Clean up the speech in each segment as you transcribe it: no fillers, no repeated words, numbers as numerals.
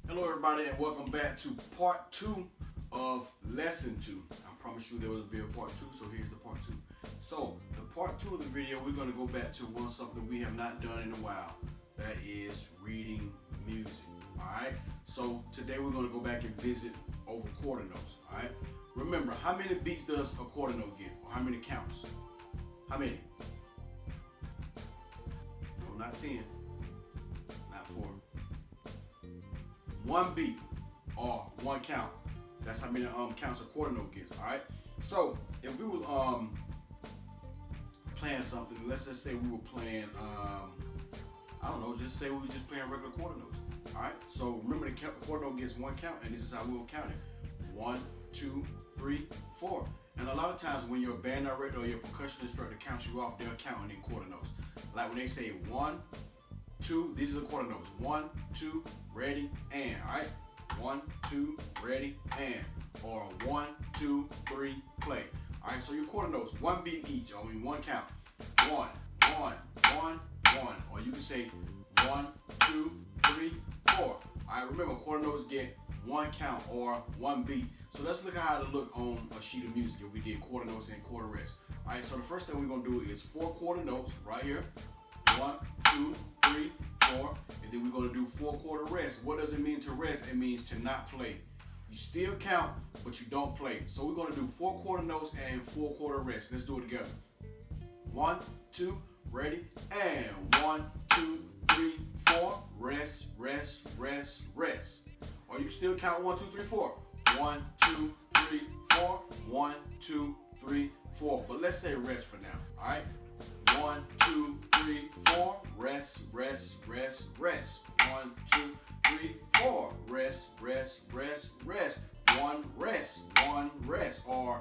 Hello everybody and welcome back to part 2 of lesson 2. I promise you there will be a part 2, so here's the part 2. So the part 2 of the video, we're going to go back to something we have not done in a while. That is reading music. Alright, so today we're going to go back and visit over quarter notes. Alright, remember, how many beats does a quarter note get? Or how many counts? How many? No, not 10, not 4. One beat or one count. That's how many counts a quarter note gets. All right. So if we were playing something, let's just say we were playing I don't know, just say we were just playing regular quarter notes. All right. So remember, the quarter note gets one count, and this is how we will count it: 1, 2, 3, 4. And a lot of times when your band director or your percussion instructor counts you off, they're counting in quarter notes. Like when they say 1, 2, these are the quarter notes. 1, 2, ready, and. All right. 1, 2, ready, and. Or 1, 2, 3, play. All right. So your quarter notes, one beat each. I mean one count. 1, 1, 1, 1. Or you can say 1, 2, 3, 4. All right. Remember, quarter notes get one count or one beat. So let's look at how it look on a sheet of music if we did quarter notes and quarter rest. All right. So the first thing we're gonna do is 4 quarter notes right here. 1, 2, 3, 4, and then we're going to do 4 quarter rest. What does it mean to rest? It means to not play. You still count, but you don't play. So we're going to do 4 quarter notes and 4 quarter rest. Let's do it together. 1, 2, ready, and 1, 2, 3, 4, rest, rest, rest, rest. Or you can still count 1, 2, 3, 4. 1, 2, 3, 4, 1, 2, 3, 4. But let's say rest for now, all right? 1, 2, 3, 4, rest, rest, rest, rest. 1, 2, 3, 4, rest, rest, rest, rest. 1 rest, 1 rest, or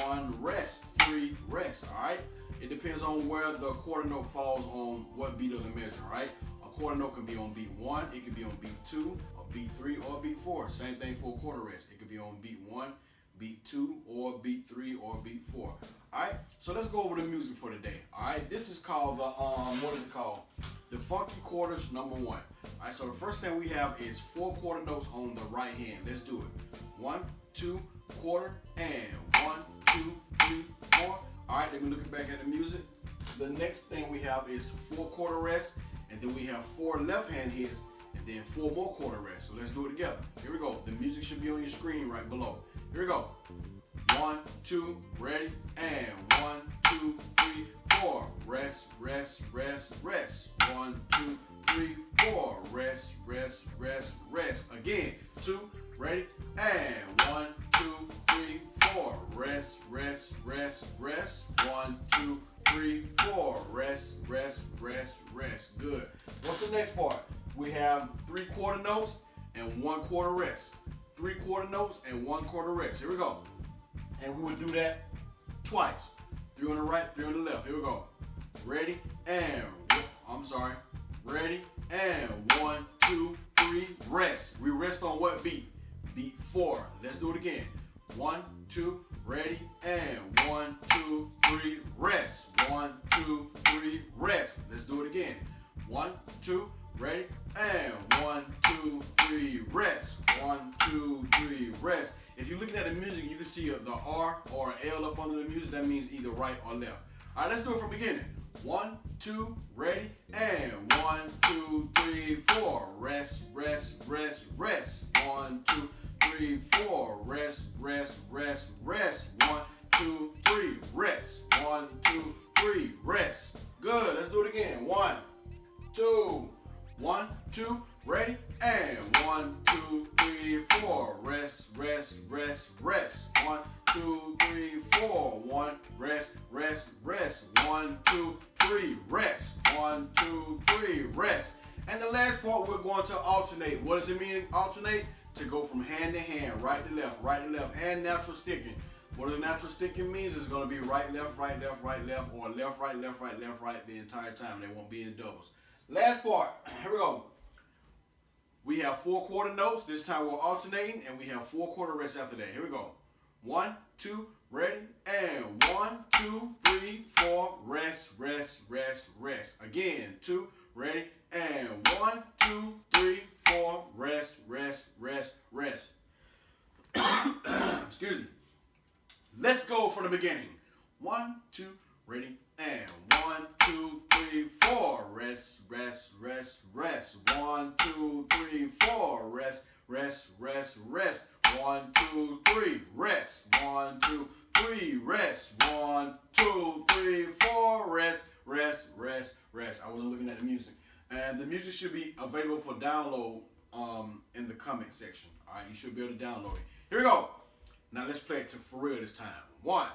1 rest, 3 rest. All right. It depends on where the quarter note falls on what beat of the measure. All right. A quarter note can be on beat 1, it can be on beat 2, or beat 3, or beat 4. Same thing for a quarter rest. It could be on beat 1, beat 2, or beat 3, or beat 4. Alright, so let's go over the music for today. Alright, this is called the what is it called? The Funky Quarters number 1. Alright, so the first thing we have is 4 quarter notes on the right hand. Let's do it. 1, 2, quarter, and 1, 2, 3, 4. Alright, then we're looking back at the music. The next thing we have is 4 quarter rests, and then we have 4 left hand hits, and then 4 more quarter rests. So let's do it together. Here we go. The music should be on your screen right below. Here we go. 1, 2, ready, and 1, 2, 3, 4. Rest, rest, rest, rest. 1, 2, 3, 4. Rest, rest, rest, rest. Again. 2, ready, and 1, 2, 3, 4. Rest, rest, rest, rest. 1, 2, 3, 4. Rest, rest, rest, rest. Good. What's the next part? We have 3 quarter notes and 1 quarter rest. 3 quarter notes and 1 quarter rest. Here we go. And we would do that twice. 3 on the right, 3 on the left. Here we go. Ready, and, ready, and 1, 2, 3, rest. We rest on what beat? Beat 4. Let's do it again. 1, 2, ready, and 1, 2, 3, rest. 1, 2, 3, rest. Let's do it again. 1, 2, ready, and 1, 2, 3, rest. 1, 2, 3, rest. If you're looking at the music, you can see the R or L up under the music. That means either right or left. All right, let's do it from the beginning. 1, 2, ready, and 1, 2, 3, 4. Rest, rest, rest, rest. 1, 2, 3, 4. Rest, rest, rest, rest. 1, 2, 3, rest. 1, 2, 3, rest. Good. Let's do it again. 1, 2. 1, 2, ready, and 1, 2, 3, 4. Rest, rest, rest, rest. 1, 2, 3, 4. 1, rest, rest, rest. 1, 2, 3, rest. 1, 2, 3, rest. And the last part, we're going to alternate. What does it mean to alternate? To go from hand to hand, right to left, and natural sticking. What does natural sticking means? It's going to be right, left, right, left, right, left, or left, right, left, right, left, right the entire time. There won't be any doubles. Last part, here we go. We have 4 quarter notes. This time we're alternating, and we have 4 quarter rests after that. Here we go. 1, 2, ready, and 1, 2, 3, 4. Rest, rest, rest, rest. Again, 2, ready, and 1, 2, 3, 4, rest, rest, rest, rest. Excuse me. Let's go from the beginning. 1, 2, ready, and 1, 2, 3, 4, rest, rest, rest, rest. 1, 2, 3, 4, rest, rest, rest, rest. 1, 2, 3, rest. 1, 2, 3, rest. 1, 2, 3, 4, rest, rest, rest, rest. I wasn't looking at the music. And the music should be available for download in the comment section. All right, you should be able to download it. Here we go. Now let's play it for real this time. 1,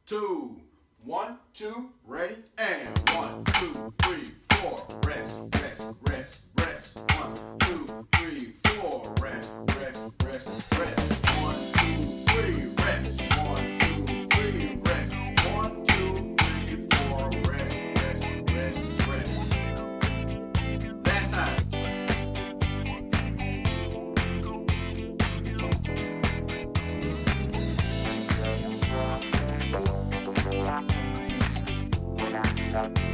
2, 1, 2, ready, and 1, 2, 3, 4, rest, rest, rest, rest. 1, 2, 3, 4, rest, rest, rest, rest. 1, 2, 3, rest. 1, 2, 3, rest. 1, 2, 3, 4, rest, rest, rest, rest. Last time. Stop.